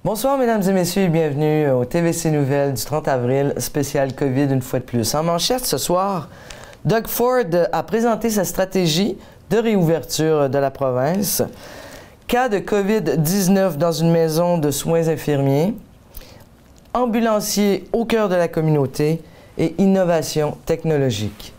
Bonsoir mesdames et messieurs et bienvenue au TVC Nouvelles du 30 avril, spécial COVID une fois de plus. En manchette ce soir, Doug Ford a présenté sa stratégie de réouverture de la province. Cas de COVID-19 dans une maison de soins infirmiers, ambulanciers au cœur de la communauté et innovation technologique.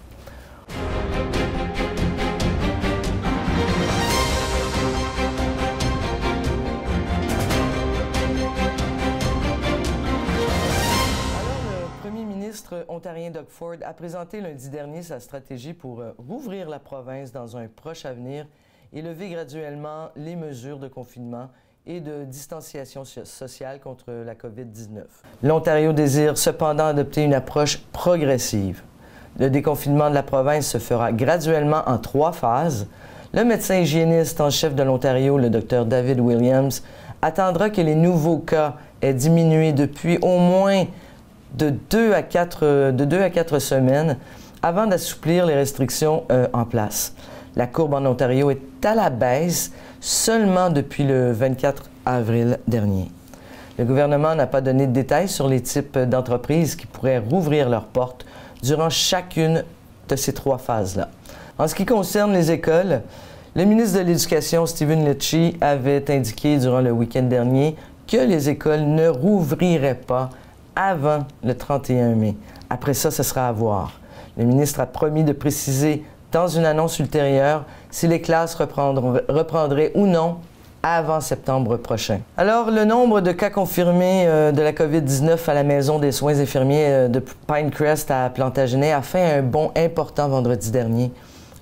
Ontarien Doug Ford a présenté lundi dernier sa stratégie pour rouvrir la province dans un proche avenir et lever graduellement les mesures de confinement et de distanciation sociale contre la COVID-19. L'Ontario désire cependant adopter une approche progressive. Le déconfinement de la province se fera graduellement en 3 phases. Le médecin hygiéniste en chef de l'Ontario, le Dr David Williams, attendra que les nouveaux cas aient diminué depuis au moins de 2 à 4 semaines avant d'assouplir les restrictions en place. La courbe en Ontario est à la baisse seulement depuis le 24 avril dernier. Le gouvernement n'a pas donné de détails sur les types d'entreprises qui pourraient rouvrir leurs portes durant chacune de ces 3 phases-là. En ce qui concerne les écoles, le ministre de l'Éducation, Stephen Lecce, avait indiqué durant le week-end dernier que les écoles ne rouvriraient pas avant le 31 mai. Après ça, ce sera à voir. Le ministre a promis de préciser dans une annonce ultérieure si les classes reprendraient ou non avant septembre prochain. Alors, le nombre de cas confirmés de la COVID-19 à la maison des soins infirmiers de Pinecrest à Plantagenet a fait un bond important vendredi dernier.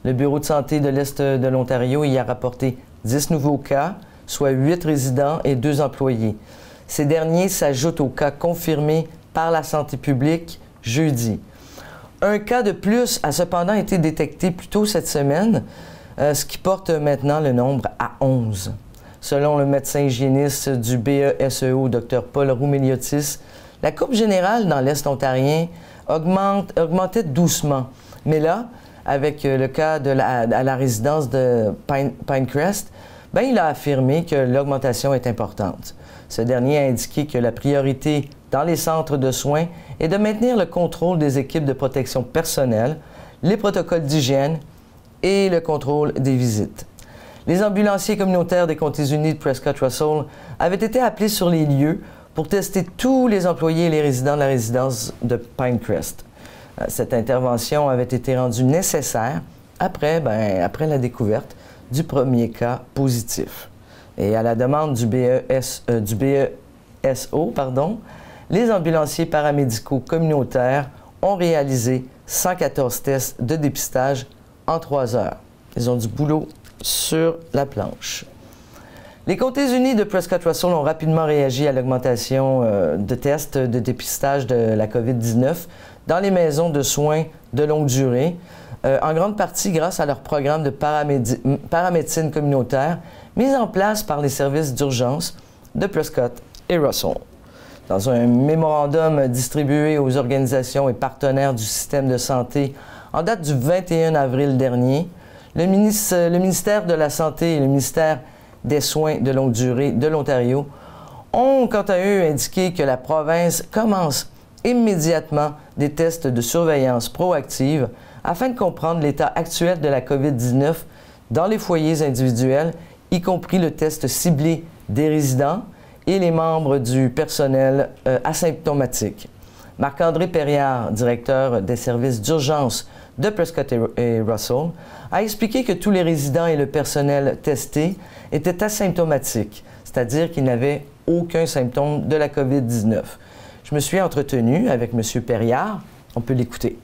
Le Bureau de santé de l'Est de l'Ontario y a rapporté 10 nouveaux cas, soit 8 résidents et 2 employés. Ces derniers s'ajoutent aux cas confirmés par la santé publique jeudi. Un cas de plus a cependant été détecté plus tôt cette semaine, ce qui porte maintenant le nombre à 11. Selon le médecin hygiéniste du BESEO, Dr Paul Roumeliotis, la courbe générale dans l'Est ontarien augmentait doucement. Mais là, avec le cas à la résidence de Pinecrest, il a affirmé que l'augmentation est importante. Ce dernier a indiqué que la priorité dans les centres de soins est de maintenir le contrôle des équipes de protection personnelle, les protocoles d'hygiène et le contrôle des visites. Les ambulanciers communautaires des Comtés unis de Prescott Russell avaient été appelés sur les lieux pour tester tous les employés et les résidents de la résidence de Pinecrest. Cette intervention avait été rendue nécessaire après la découverte du premier cas positif. Et à la demande du BESO, les ambulanciers paramédicaux communautaires ont réalisé 114 tests de dépistage en 3 heures. Ils ont du boulot sur la planche. Les Comtés unis de Prescott Russell ont rapidement réagi à l'augmentation de tests de dépistage de la COVID-19 dans les maisons de soins de longue durée, en grande partie grâce à leur programme de paramédecine communautaire mis en place par les services d'urgence de Prescott et Russell. Dans un mémorandum distribué aux organisations et partenaires du système de santé en date du 21 avril dernier, le ministère de la Santé et le ministère des Soins de longue durée de l'Ontario ont quant à eux indiqué que la province commence immédiatement des tests de surveillance proactive afin de comprendre l'état actuel de la COVID-19 dans les foyers individuels, y compris le test ciblé des résidents et les membres du personnel asymptomatique. Marc-André Perriard, directeur des services d'urgence de Prescott et Russell, a expliqué que tous les résidents et le personnel testés étaient asymptomatiques, c'est-à-dire qu'ils n'avaient aucun symptôme de la COVID-19. Je me suis entretenu avec M. Perriard. On peut l'écouter.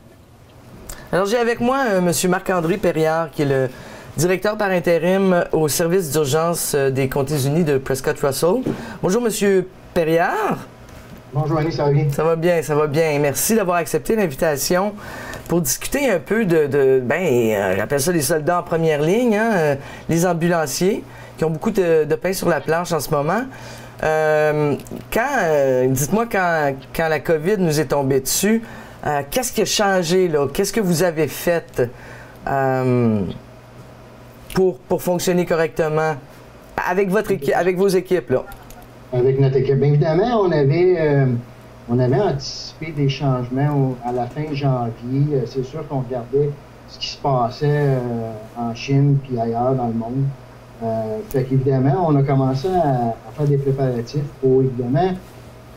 Alors, j'ai avec moi M. Marc-André Perriard, qui est le directeur par intérim au service d'urgence des Comtés unis de Prescott Russell. Bonjour, M. Perriard. Bonjour, Annie, ça va bien? Ça va bien, ça va bien. Merci d'avoir accepté l'invitation pour discuter un peu j'appelle ça les soldats en première ligne, hein, les ambulanciers qui ont beaucoup de pain sur la planche en ce moment. Dites-moi, quand la COVID nous est tombée dessus, qu'est-ce qui a changé, là? Qu'est-ce que vous avez fait pour fonctionner correctement avec votre avec vos équipes, là? avec notre équipe. Bien évidemment, on avait anticipé des changements à la fin janvier. C'est sûr qu'on regardait ce qui se passait en Chine puis ailleurs dans le monde. Fait qu'évidemment, on a commencé à faire des préparatifs pour, évidemment,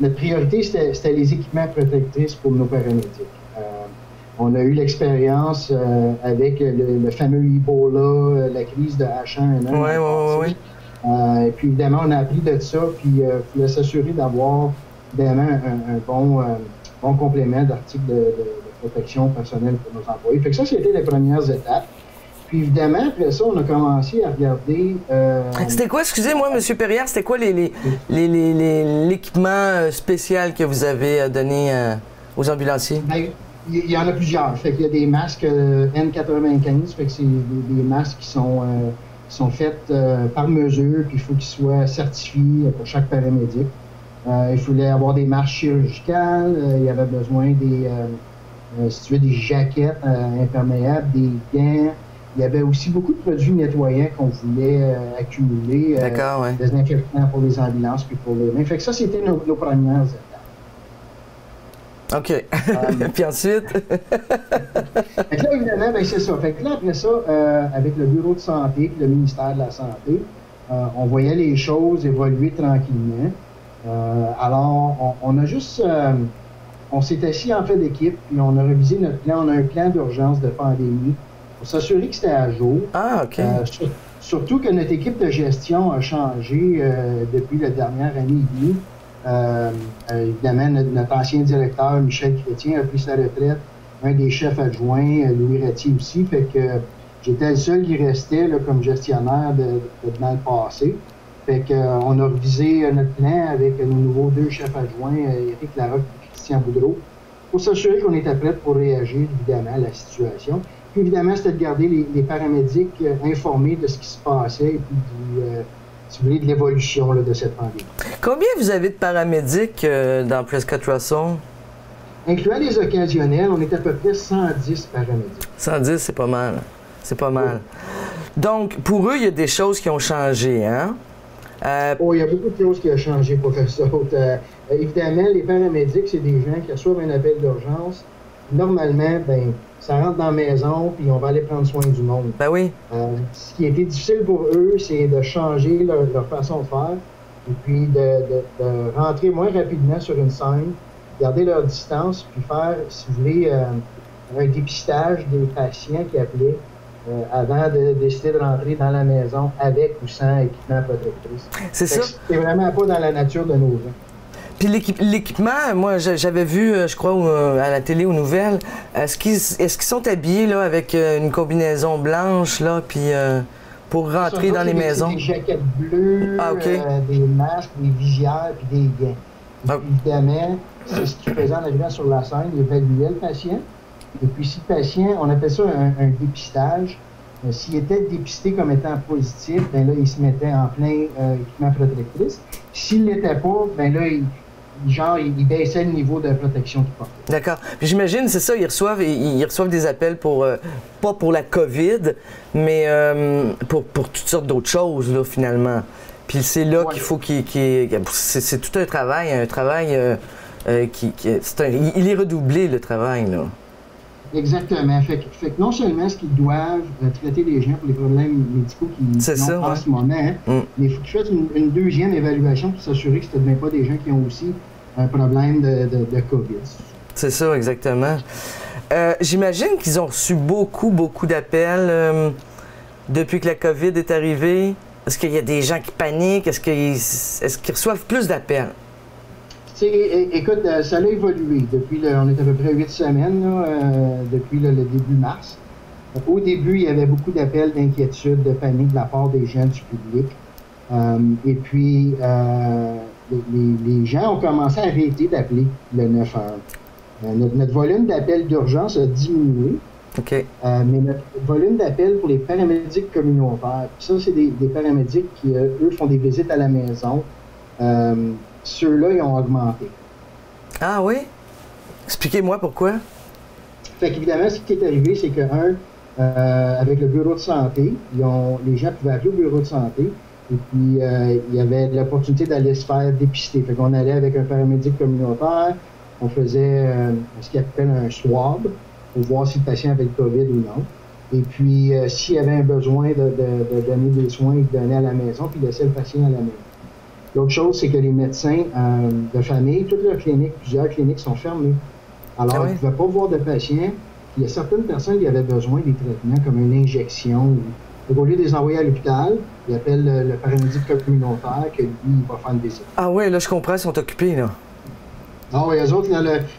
notre priorité, c'était les équipements protectrices pour nos paramédics. On a eu l'expérience avec le fameux Ebola, la crise de H1N1. Oui. Et puis, évidemment, on a appris de ça, puis il fallait s'assurer d'avoir, évidemment, un bon complément d'articles de protection personnelle pour nos employés. Fait que ça, c'était les premières étapes. Puis, évidemment, après ça, on a commencé à regarder... C'était quoi, excusez-moi, M. Perriard, c'était quoi l'équipement spécial que vous avez donné aux ambulanciers? Bien, il y en a plusieurs. Fait qu'il y a des masques N95, fait que c'est des masques qui sont faits par mesure, puis il faut qu'ils soient certifiés pour chaque paramédic. Il fallait avoir des masques chirurgicales, il y avait besoin si tu veux, des jaquettes imperméables, des gants. Il y avait aussi beaucoup de produits nettoyants qu'on voulait accumuler. D'accord, oui. Des désinfectants pour les ambulances puis pour les mains. Fait que ça, c'était nos premières étapes. OK. Puis ensuite? Fait que là, évidemment, ben, c'est ça. Fait que là, après ça, avec le Bureau de santé et le ministère de la Santé, on voyait les choses évoluer tranquillement. Alors, on a juste... on s'est assis en fait d'équipe, puis on a révisé notre plan. On a un plan d'urgence de pandémie pour s'assurer que c'était à jour. Ah, OK. Surtout que notre équipe de gestion a changé depuis la dernière année et demie. Évidemment, notre ancien directeur, Michel Chrétien, a pris sa retraite. Un des chefs adjoints, Louis Ratier aussi. Fait que j'étais le seul qui restait là, comme gestionnaire dans le passé. Fait qu'on a revisé notre plan avec nos nouveaux 2 chefs adjoints, Éric Larocque et Christian Boudreau, pour s'assurer qu'on était prêts pour réagir, évidemment, à la situation. Puis, évidemment, c'était de garder les paramédics informés de ce qui se passait et puis si vous voulez, de l'évolution de cette pandémie. Combien vous avez de paramédics dans Prescott Russell? Incluant les occasionnels, on est à peu près 110 paramédics. 110, c'est pas mal. C'est pas mal. Oui. Donc, pour eux, il y a des choses qui ont changé, hein? Oh, il y a beaucoup de choses qui ont changé, professeur. Évidemment, les paramédics, c'est des gens qui reçoivent un appel d'urgence. Normalement, ben, ça rentre dans la maison, puis on va aller prendre soin du monde. Ben oui. Ce qui a été difficile pour eux, c'est de changer leur façon de faire, et puis de rentrer moins rapidement sur une scène, garder leur distance, puis faire, si vous voulez, un dépistage des patients qui appelaient avant de décider de rentrer dans la maison avec ou sans équipement protectrice. C'est ça. C'est vraiment pas dans la nature de nos gens. Puis l'équipement, moi, j'avais vu, je crois, à la télé, aux nouvelles, est-ce qu'ils sont habillés là, avec une combinaison blanche, là, puis pour rentrer dans les maisons? Des jaquettes bleues, des masques, des visières, puis des gants. Ah. Évidemment, c'est ce qu'ils faisaient en arrivant sur la scène, ils évaluaient le patient. Et puis, si le patient, on appelle ça un dépistage, s'il était dépisté comme étant positif, bien là, il se mettait en plein équipement protectrice. S'il ne l'était pas, bien là, il baissait le niveau de protection qu'il portait. D'accord. Puis j'imagine, c'est ça, ils reçoivent des appels pour, pas pour la COVID, mais pour toutes sortes d'autres choses, là, finalement. Puis c'est là qu'il faut c'est tout un travail il est redoublé, le travail, là. Exactement. Fait que non seulement est-ce qu'ils doivent traiter les gens pour les problèmes médicaux qu'ils ont en ce moment, mais il faut qu'ils fassent une deuxième évaluation pour s'assurer que ce ne devient pas des gens qui ont aussi un problème de COVID. C'est ça, exactement. J'imagine qu'ils ont reçu beaucoup d'appels depuis que la COVID est arrivée. Est-ce qu'il y a des gens qui paniquent? Est-ce qu'ils reçoivent plus d'appels? Écoute, ça a évolué depuis, on est à peu près 8 semaines, là, depuis le début mars. Au début, il y avait beaucoup d'appels d'inquiétude, de panique de la part des gens du public. Et puis, les gens ont commencé à arrêter d'appeler le 911. Notre volume d'appels d'urgence a diminué. OK. Mais notre volume d'appels pour les paramédics communautaires, ça, c'est des paramédics qui, eux, font des visites à la maison. Ceux-là, ils ont augmenté. Ah oui? Expliquez-moi pourquoi. Fait qu'évidemment, ce qui est arrivé, c'est que, avec le bureau de santé, les gens pouvaient appeler au bureau de santé, Et puis, il y avait l'opportunité d'aller se faire dépister. Fait qu'on allait avec un paramédic communautaire, on faisait ce qu'il appelle un swab pour voir si le patient avait le COVID ou non. Et puis, s'il y avait un besoin de donner des soins, il donnait à la maison, puis il laissait le patient à la maison. L'autre chose, c'est que les médecins de famille, toutes leurs cliniques, plusieurs cliniques sont fermées. Alors, ils ne pouvaient pas voir de patients. Il y a certaines personnes qui avaient besoin des traitements, comme une injection. Donc, au lieu de les envoyer à l'hôpital, ils appellent le paramédic communautaire, que lui, il va faire une visite. Ah oui, là, je comprends, ils sont occupés, là. Non, et eux autres,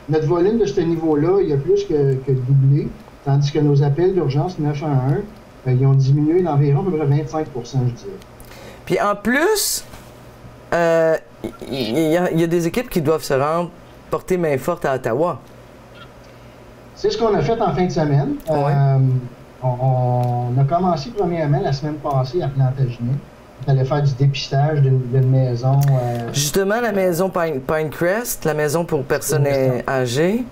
notre volume de ce niveau-là, il y a plus que doublé, tandis que nos appels d'urgence 911, ils ont diminué d'environ à peu près 25 je dirais. Puis en plus, il y a des équipes qui doivent se rendre porter main forte à Ottawa. C'est ce qu'on a fait en fin de semaine. On a commencé premièrement la semaine passée à Plantagenet. On allait faire du dépistage d'une maison. Justement, la maison Pinecrest, la maison pour personnes âgées.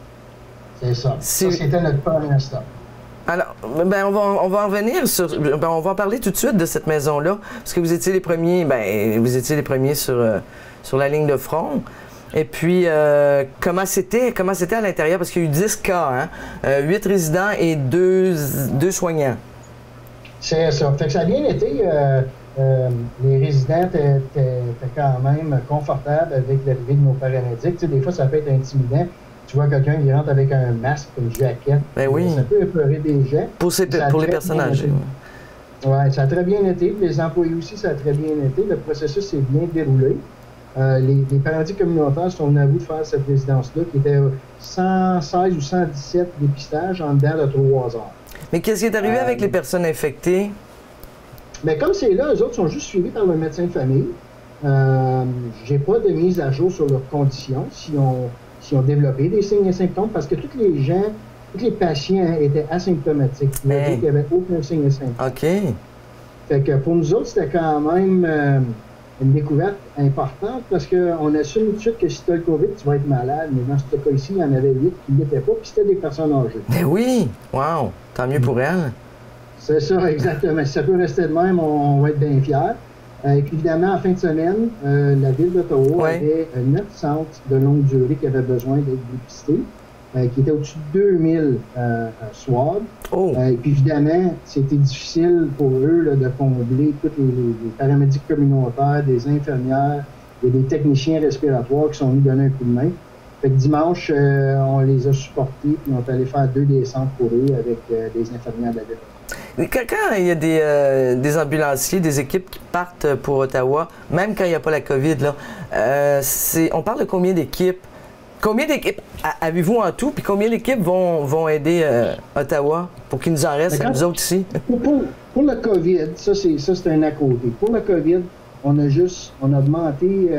C'est ça. Ça, c'était notre premier stop. Alors, ben, on va en revenir sur. Ben, on va en parler tout de suite de cette maison-là, parce que vous étiez les premiers. Ben, vous étiez les premiers sur la ligne de front. Et puis, comment c'était à l'intérieur? Parce qu'il y a eu 10 cas, hein? 8 résidents et 2 soignants. C'est ça. Fait que ça a bien été. Les résidents étaient quand même confortables avec l'arrivée de nos paramédics. Tu sais, des fois, ça peut être intimidant. Tu vois quelqu'un qui rentre avec un masque, une jaquette. Ben oui. Ça peut épleurer des gens. Pour les personnes âgées. Oui, ça a très bien été. Les employés aussi, ça a très bien été. Le processus s'est bien déroulé. Les paramédics communautaires sont venus à bout de faire cette résidence-là, qui était 116 ou 117 dépistages en dedans de 3 heures. Mais qu'est-ce qui est arrivé avec les personnes infectées? Mais comme c'est là, eux autres sont juste suivis par le médecin de famille. J'ai pas de mise à jour sur leurs conditions, s'ils ont développé des signes et symptômes, parce que tous les patients étaient asymptomatiques. Il n'y avait aucun signe et symptôme. OK. Fait que pour nous autres, c'était quand même une découverte importante, parce qu'on assume tout de suite que si tu as le COVID, tu vas être malade. Mais dans ce cas-ci, il y en avait 8 qui n'y étaient pas, puis c'était des personnes âgées. Ben oui! Wow! Tant mieux pour elles. C'est ça, exactement. Si ça peut rester de même, on va être bien fiers. Et puis évidemment, en fin de semaine, la Ville d'Ottawa avait 9 centres de longue durée qui avaient besoin d'être dépistés, qui étaient au-dessus de 2000 swabs. Et puis évidemment, c'était difficile pour eux là, de combler tous les paramédics communautaires, des infirmières et des techniciens respiratoires qui sont venus donner un coup de main. Fait que dimanche, on les a supportés, puis on est allé faire 2 des centres pour eux avec des infirmières de la Ville. Quand il y a des ambulanciers, des équipes qui partent pour Ottawa, même quand il n'y a pas la COVID, là, on parle de combien d'équipes? Combien d'équipes avez-vous en tout? Puis combien d'équipes vont aider Ottawa pour qu'il nous en reste, nous autres ici? Pour le COVID, ça c'est un à côté. Pour le COVID, on a augmenté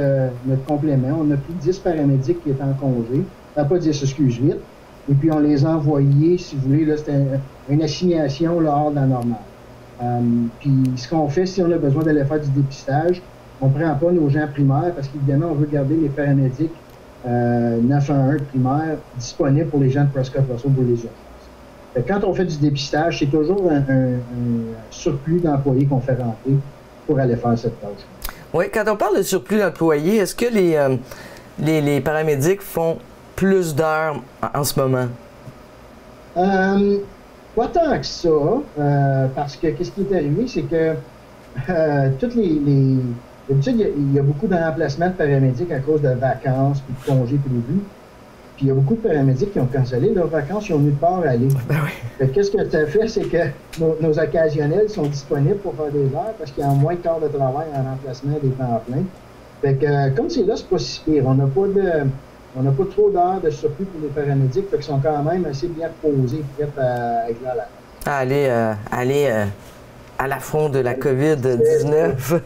notre complément. On a pris 10 paramédics qui étaient en congé. Pas 10, excuse, 8. Et puis, on les a envoyés, si vous voulez, là, c'était une assignation là, hors de la normale. Puis, ce qu'on fait, si on a besoin d'aller faire du dépistage, on ne prend pas nos gens primaires parce qu'évidemment, on veut garder les paramédics 911 primaires disponibles pour les gens de Prescott Russell pour les urgences. Quand on fait du dépistage, c'est toujours un surplus d'employés qu'on fait rentrer pour aller faire cette tâche. Oui, quand on parle de surplus d'employés, est-ce que les paramédics font plus d'heures en ce moment? Pas tant que ça, parce que qu'est-ce qui est arrivé, c'est que toutes d'habitude, il y a beaucoup de remplacements de paramédics à cause de vacances, puis de congés prévus. Puis il y a beaucoup de paramédics qui ont cancellé leurs vacances, ils ont eu peur à aller. Ben oui. Qu'est-ce que ça fait, c'est que nos occasionnels sont disponibles pour faire des heures parce qu'il y a moins de quarts de travail en remplacement des temps pleins. Fait que comme c'est là, c'est pas si pire. On n'a pas trop d'heures de surplus pour les paramédics, fait qu'ils sont quand même assez bien posés, prêts à éclairer la aller à l'affront de la COVID-19.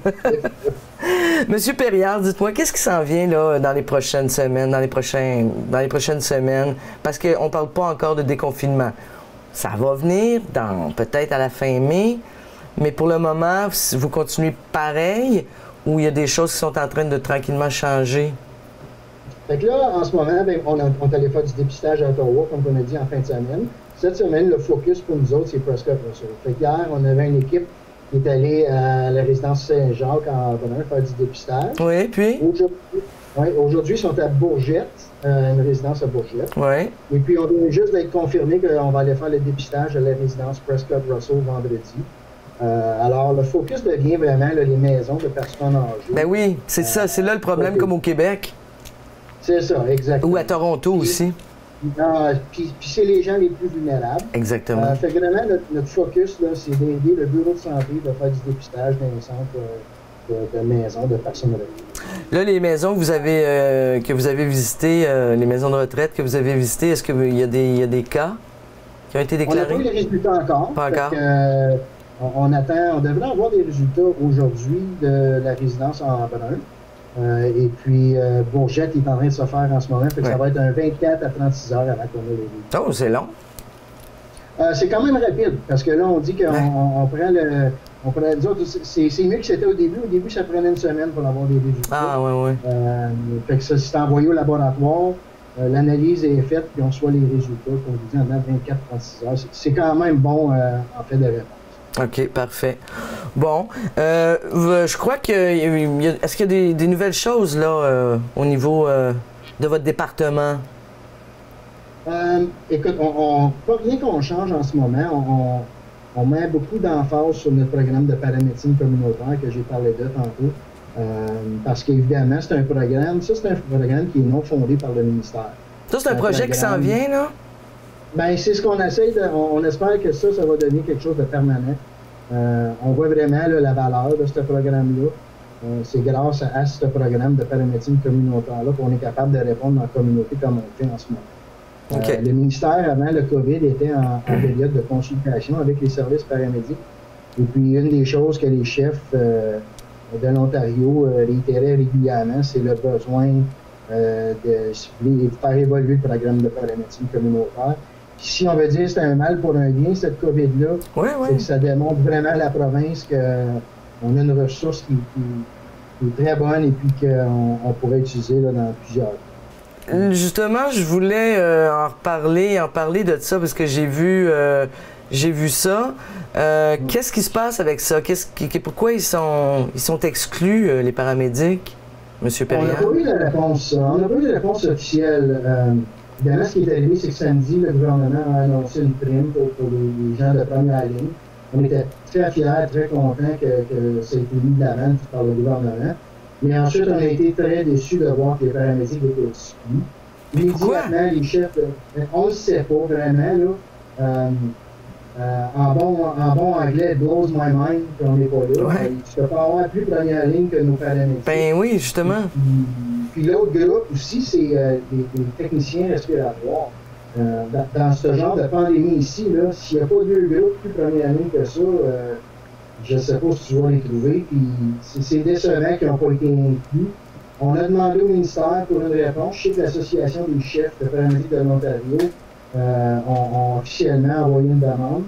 Monsieur Perriard, dites-moi, qu'est-ce qui s'en vient là, dans les prochaines semaines, dans les prochaines semaines? Parce qu'on ne parle pas encore de déconfinement. Ça va venir peut-être à la fin mai, mais pour le moment, vous continuez pareil ou il y a des choses qui sont en train de tranquillement changer? Fait que là, en ce moment, on est allé faire du dépistage à Ottawa, comme on a dit en fin de semaine. Cette semaine, le focus pour nous autres, c'est Prescott Russell. Fait qu'hier, on avait une équipe est allé à la résidence Saint-Jacques en Brun faire du dépistage. Oui, puis? Aujourd'hui, ils sont à Bourgette, une résidence à Bourgette. Oui. Et puis, on vient juste d'être confirmé qu'on va aller faire le dépistage à la résidence Prescott-Russell vendredi. Alors, le focus devient vraiment là, les maisons de personnes âgées. Ben oui, c'est ça, c'est là le problème, comme au Québec. C'est ça, exactement. Ou à Toronto aussi. Puis c'est les gens les plus vulnérables. Exactement. Fait que vraiment, notre focus, c'est d'aider le bureau de santé de faire du dépistage dans les centres de maisons de personnes âgées. Là, les maisons que vous avez visitées, les maisons de retraite que vous avez visitées, est-ce qu'il y a des cas qui ont été déclarés? On n'a pas eu les résultats encore. Pas encore. On devrait avoir des résultats aujourd'hui de la résidence en Brun. Et puis, Bourgette est en train de se faire en ce moment. Fait que ça va être un 24 à 36 heures avant qu'on ait les résultats. Oh, c'est long. C'est quand même rapide, parce que là, on dit qu'on prend le... C'est mieux que c'était au début. Au début, ça prenait une semaine pour avoir des résultats. Ah, oui. Fait que ça, c'est envoyé au laboratoire. L'analyse est faite, puis on reçoit les résultats, comme je dis, en 24-36 heures. C'est quand même bon, en fait, de réponse. OK, parfait. Bon, je crois que... Est-ce qu'il y a des nouvelles choses, là, au niveau de votre département? Écoute, pas rien qu'on change en ce moment. On met beaucoup d'emphase sur notre programme de paramédecine communautaire que j'ai parlé de tantôt. Parce qu'évidemment, c'est un programme qui est non fondé par le ministère. Ça, c'est un projet qui s'en vient, là? Bien, c'est ce qu'on essaie de... On espère que ça va devenir quelque chose de permanent. On voit vraiment là, la valeur de ce programme-là. C'est grâce à ce programme de paramédecine communautaire-là qu'on est capable de répondre dans la communauté comme on le fait en ce moment. Okay. Le ministère, avant le COVID, était en période de consultation avec les services paramédics. Et puis, une des choses que les chefs de l'Ontario réitéraient régulièrement, c'est le besoin de faire évoluer le programme de paramédecine communautaire. Puis, si on veut dire que c'est un mal pour un bien, cette COVID-là, c'est que ça démontre vraiment à la province qu'on a une ressource qui est très bonne et puis qu'on pourrait utiliser là, dans plusieurs. Justement, je voulais en parler de ça parce que j'ai vu ça. Qu'est-ce qui se passe avec ça? Pourquoi ils sont exclus, les paramédics, M. Perriand? On n'a pas eu de réponse. On n'a pas eu de réponse officielle. Évidemment, ce qui est arrivé, c'est que samedi, le gouvernement a annoncé une prime pour les gens de première ligne. On était très fiers, très contents que ça ait été mis de l'avant par le gouvernement. Mais ensuite, on a été très déçus de voir que les paramédics étaient exclus. Immédiatement, les chefs, on ne le sait pas vraiment, là. En bon anglais, it blows my mind qu'on n'est pas là. Ouais. Tu peux pas avoir plus première ligne que nos paramédics. Ben oui, justement. Puis l'autre groupe aussi, c'est des techniciens respiratoires. Dans ce genre de pandémie ici, s'il n'y a pas deux groupes plus première ligne que ça, je ne sais pas si tu vas les trouver. Puis c'est décevant qu'ils n'ont pas été inclus. On a demandé au ministère pour une réponse. Je sais que l'Association des chefs de paramédics de l'Ontario ont officiellement envoyé une demande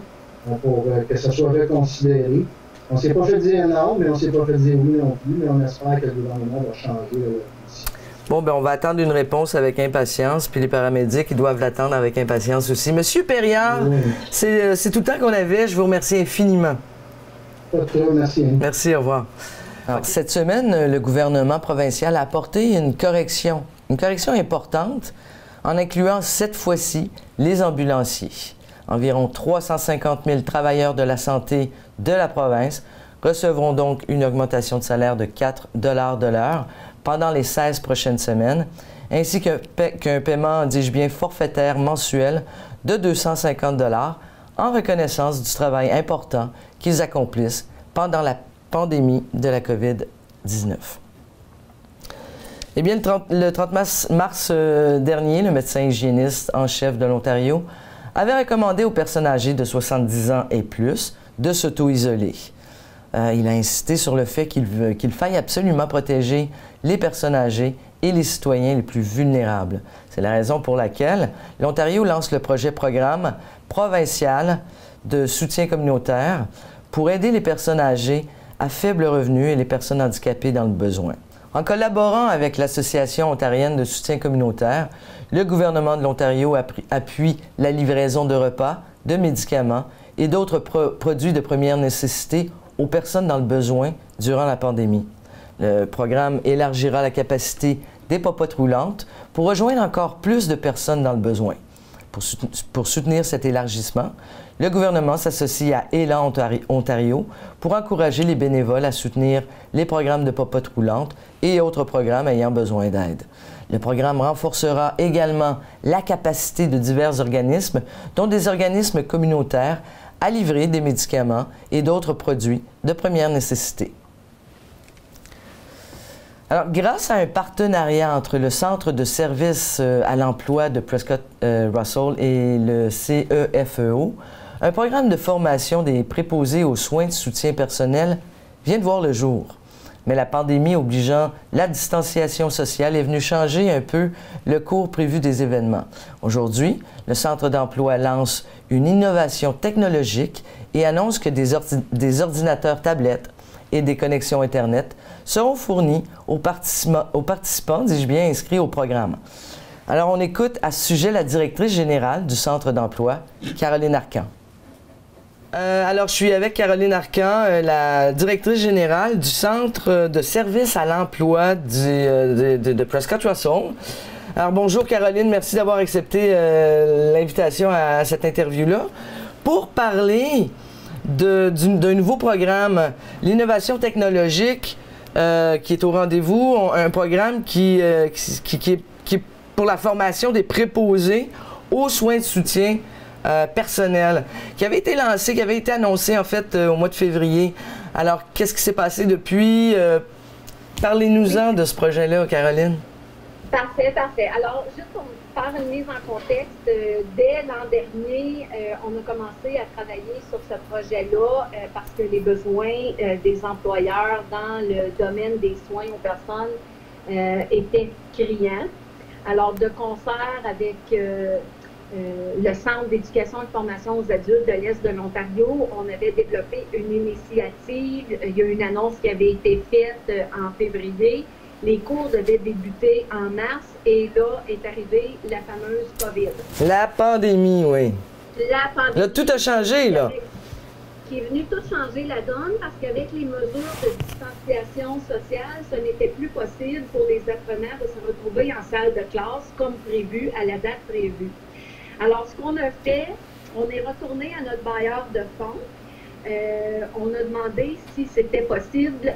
pour que ça soit reconsidéré. On ne s'est pas fait dire non, mais on ne s'est pas fait dire oui non plus. Mais on espère que le gouvernement va changer ici. Bon, ben on va attendre une réponse avec impatience, puis les paramédics, ils doivent l'attendre avec impatience aussi. Monsieur Perriand, c'est tout le temps qu'on avait. Je vous remercie infiniment. Pas de trop, merci. Merci, au revoir. Alors, cette semaine, le gouvernement provincial a apporté une correction importante en incluant cette fois-ci les ambulanciers. Environ 350 000 travailleurs de la santé de la province recevront donc une augmentation de salaire de 4 $ de l'heure pendant les 16 prochaines semaines, ainsi qu'un paiement, dis-je bien, forfaitaire mensuel de 250 $ en reconnaissance du travail important qu'ils accomplissent pendant la pandémie de la COVID-19. Eh bien, le 30 mars dernier, le médecin hygiéniste en chef de l'Ontario avait recommandé aux personnes âgées de 70 ans et plus de s'auto-isoler. Il a insisté sur le fait qu'il faille absolument protéger les personnes âgées et les citoyens les plus vulnérables. C'est la raison pour laquelle l'Ontario lance le programme provincial de soutien communautaire pour aider les personnes âgées à faible revenu et les personnes handicapées dans le besoin. En collaborant avec l'Association ontarienne de soutien communautaire, le gouvernement de l'Ontario appuie la livraison de repas, de médicaments et d'autres produits de première nécessité aux personnes dans le besoin durant la pandémie. Le programme élargira la capacité des popotes roulantes pour rejoindre encore plus de personnes dans le besoin. Pour soutenir cet élargissement, le gouvernement s'associe à Élan Ontario pour encourager les bénévoles à soutenir les programmes de popotes roulantes et autres programmes ayant besoin d'aide. Le programme renforcera également la capacité de divers organismes, dont des organismes communautaires, à livrer des médicaments et d'autres produits de première nécessité. Alors, grâce à un partenariat entre le Centre de services à l'emploi de Prescott Russell et le CEFEO, un programme de formation des préposés aux soins de soutien personnel vient de voir le jour. Mais la pandémie obligeant la distanciation sociale est venue changer un peu le cours prévu des événements. Aujourd'hui, le Centre d'emploi lance une innovation technologique et annonce que des ordinateurs tablettes et des connexions Internet seront fournis aux participants, dis-je bien, inscrits au programme. Alors, on écoute à ce sujet la directrice générale du Centre d'emploi, Caroline Arcan. Alors, je suis avec Caroline Arcan, la directrice générale du Centre de services à l'emploi de Prescott Russell. Alors, bonjour Caroline, merci d'avoir accepté l'invitation à cette interview-là. Pour parler d'un nouveau programme, l'innovation technologique qui est au rendez-vous, un programme qui est pour la formation des préposés aux soins de soutien personnel, qui avait été lancé, qui avait été annoncé en fait au mois de février. Alors, qu'est-ce qui s'est passé depuis? Parlez-nous-en de ce projet-là, Caroline. Parfait, parfait. Alors, juste pour faire une mise en contexte, dès l'an dernier, on a commencé à travailler sur ce projet-là parce que les besoins des employeurs dans le domaine des soins aux personnes étaient criants. Alors, de concert avec le Centre d'éducation et de formation aux adultes de l'Est de l'Ontario, on avait développé une initiative. Il y a une annonce qui avait été faite en février. Les cours devaient débuter en mars et là est arrivée la fameuse COVID. La pandémie, oui. La pandémie. Là, tout a changé, là. Qui est venu tout changer la donne parce qu'avec les mesures de distanciation sociale, ce n'était plus possible pour les apprenants de se retrouver en salle de classe comme prévu, à la date prévue. Alors, ce qu'on a fait, on est retourné à notre bailleur de fonds. On a demandé si c'était possible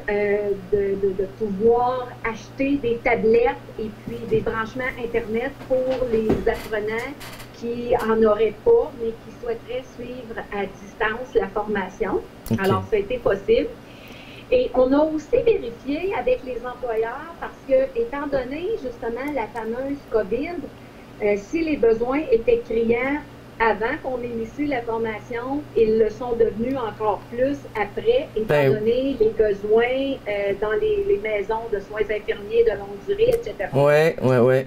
de pouvoir acheter des tablettes et puis des branchements Internet pour les apprenants qui n'en auraient pas, mais qui souhaiteraient suivre à distance la formation. Okay. Alors, ça a été possible. Et on a aussi vérifié avec les employeurs parce que, étant donné justement la fameuse COVID, si les besoins étaient criants avant qu'on initie la formation, ils le sont devenus encore plus après, étant donné les besoins dans les maisons de soins infirmiers de longue durée, etc. Oui.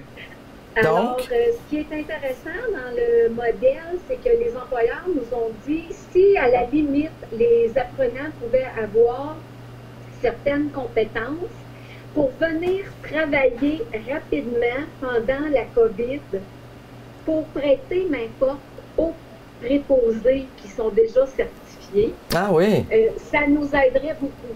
Alors, ce qui est intéressant dans le modèle, c'est que les employeurs nous ont dit, si à la limite, les apprenants pouvaient avoir certaines compétences pour venir travailler rapidement pendant la COVID, pour prêter main forte aux préposés qui sont déjà certifiés. Ah oui. Ça nous aiderait beaucoup.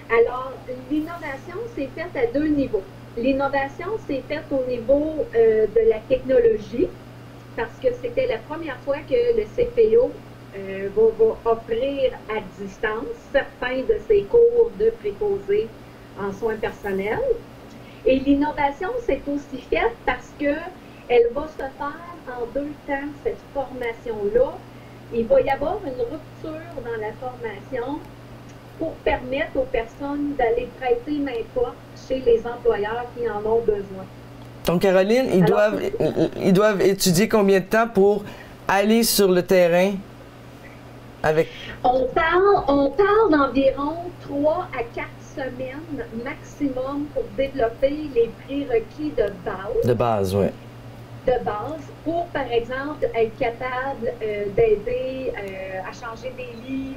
Alors, l'innovation s'est faite à deux niveaux. L'innovation s'est faite au niveau de la technologie, parce que c'était la première fois que le CPO va offrir à distance certains de ses cours de préposés en soins personnels. Et l'innovation s'est aussi faite parce que elle va se faire en deux temps, cette formation-là. Il va y avoir une rupture dans la formation pour permettre aux personnes d'aller prêter main forte chez les employeurs qui en ont besoin. Donc, Caroline, ils doivent étudier combien de temps pour aller sur le terrain avec... On parle d'environ 3 à 4 semaines maximum pour développer les prérequis de base. De base, oui. De base, pour, par exemple, être capable d'aider à changer des lits,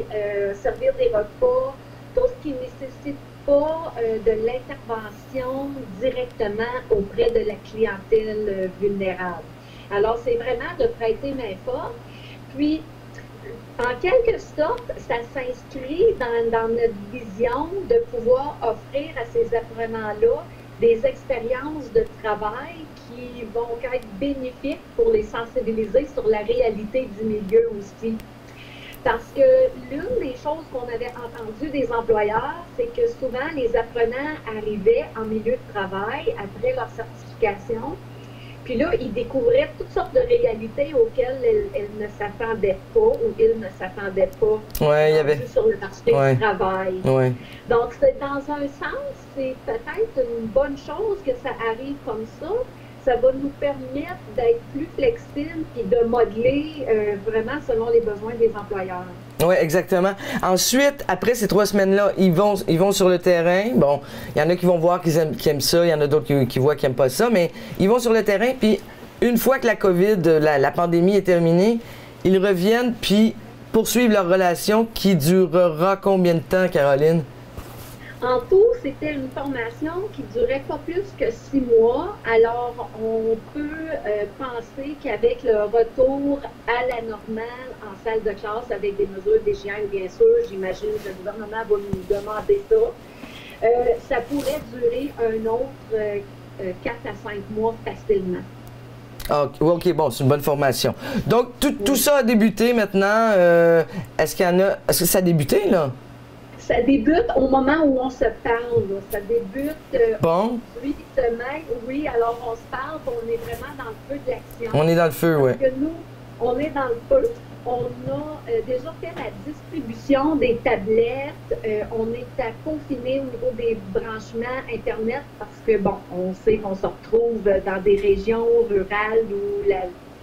servir des repas, tout ce qui ne nécessite pas de l'intervention directement auprès de la clientèle vulnérable. Alors, c'est vraiment de prêter main forte. Puis, En quelque sorte, ça s'inscrit dans notre vision de pouvoir offrir à ces apprenants-là des expériences de travail qui vont être bénéfiques pour les sensibiliser sur la réalité du milieu aussi. Parce que l'une des choses qu'on avait entendues des employeurs, c'est que souvent les apprenants arrivaient en milieu de travail après leur certification. Puis là, ils découvraient toutes sortes de réalités auxquelles elles ne s'attendaient pas ou ils ne s'attendaient pas sur le marché du travail. Ouais. Donc, c'est dans un sens, c'est peut-être une bonne chose que ça arrive comme ça. Ça va nous permettre d'être plus flexibles et de modeler vraiment selon les besoins des employeurs. Oui, exactement. Ensuite, après ces 3 semaines-là, ils vont sur le terrain. Bon, il y en a qui vont voir qu'ils aiment ça, il y en a d'autres qui voient qu'ils n'aiment pas ça, mais ils vont sur le terrain, puis une fois que la COVID, la pandémie est terminée, ils reviennent, puis poursuivent leur relation qui durera combien de temps, Caroline? En tout, c'était une formation qui durait pas plus que 6 mois. Alors, on peut penser qu'avec le retour à la normale en salle de classe, avec des mesures d'hygiène, bien sûr, j'imagine que le gouvernement va nous demander ça, ça pourrait durer un autre 4 à 5 mois facilement. OK, bon, c'est une bonne formation. Donc, tout ça a débuté maintenant. Est-ce que ça a débuté, là? Ça débute au moment où on se parle. Là. Ça débute aujourd'hui, demain. Oui, alors on se parle, on est vraiment dans le feu de l'action. On est dans le feu, oui. Parce que nous, on est dans le feu. On a déjà fait la distribution des tablettes. On est à confiner au niveau des branchements Internet parce que, bon, on sait qu'on se retrouve dans des régions rurales où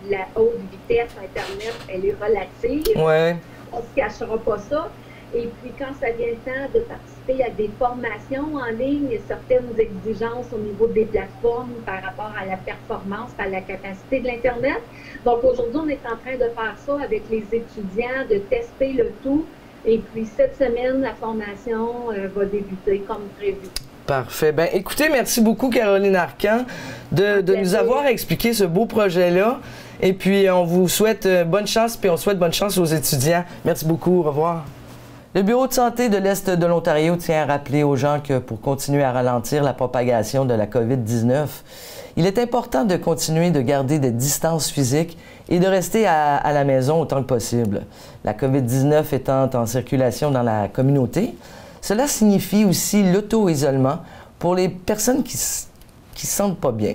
la haute vitesse Internet, elle est relative. Ouais. On ne se cachera pas ça. Et puis, quand ça vient le temps de participer à des formations en ligne, il y a certaines exigences au niveau des plateformes par rapport à la performance, à la capacité de l'Internet. Donc, aujourd'hui, on est en train de faire ça avec les étudiants, de tester le tout. Et puis, cette semaine, la formation va débuter comme prévu. Parfait. Bien, écoutez, merci beaucoup, Caroline Arcan, de nous avoir expliqué ce beau projet-là. Et puis, on vous souhaite bonne chance, puis on souhaite bonne chance aux étudiants. Merci beaucoup. Au revoir. Le Bureau de santé de l'Est de l'Ontario tient à rappeler aux gens que pour continuer à ralentir la propagation de la COVID-19, il est important de continuer de garder des distances physiques et de rester à la maison autant que possible. La COVID-19 étant en circulation dans la communauté, cela signifie aussi l'auto-isolement pour les personnes qui ne se sentent pas bien.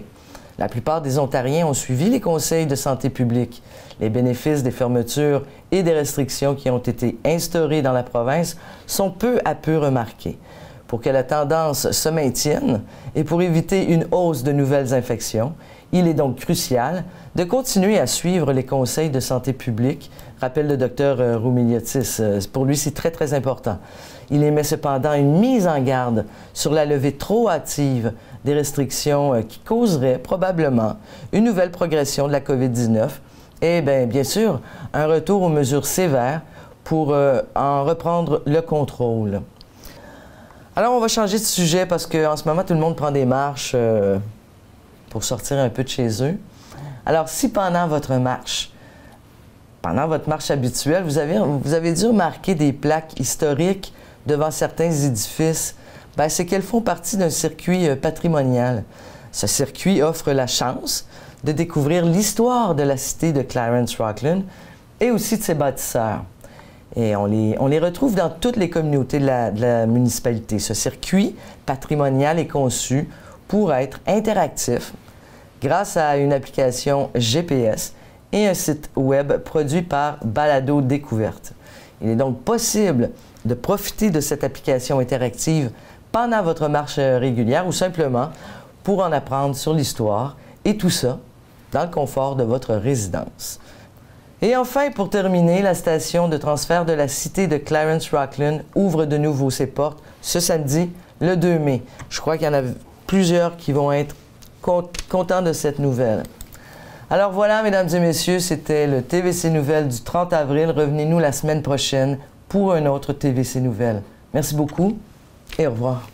La plupart des Ontariens ont suivi les conseils de santé publique. Les bénéfices des fermetures et des restrictions qui ont été instaurées dans la province sont peu à peu remarqués. Pour que la tendance se maintienne et pour éviter une hausse de nouvelles infections, il est donc crucial de continuer à suivre les conseils de santé publique, rappelle le Dr Roumeliotis. Pour lui, c'est très, très important. Il émet cependant une mise en garde sur la levée trop hâtive des restrictions qui causeraient probablement une nouvelle progression de la COVID-19 et bien sûr un retour aux mesures sévères pour en reprendre le contrôle. Alors on va changer de sujet parce qu'en ce moment tout le monde prend des marches pour sortir un peu de chez eux. Alors si pendant votre marche habituelle, vous avez dû remarquer des plaques historiques devant certains édifices, c'est qu'elles font partie d'un circuit patrimonial. Ce circuit offre la chance de découvrir l'histoire de la cité de Clarence-Rockland et aussi de ses bâtisseurs. Et on les retrouve dans toutes les communautés de la municipalité. Ce circuit patrimonial est conçu pour être interactif grâce à une application GPS et un site web produit par Balado Découverte. Il est donc possible de profiter de cette application interactive pendant votre marche régulière ou simplement pour en apprendre sur l'histoire et tout ça dans le confort de votre résidence. Et enfin, pour terminer, la station de transfert de la cité de Clarence-Rockland ouvre de nouveau ses portes ce samedi, le 2 mai. Je crois qu'il y en a plusieurs qui vont être contents de cette nouvelle. Alors voilà, mesdames et messieurs, c'était le TVC Nouvelles du 30 avril. Revenez-nous la semaine prochaine pour un autre TVC Nouvelles. Merci beaucoup et au revoir.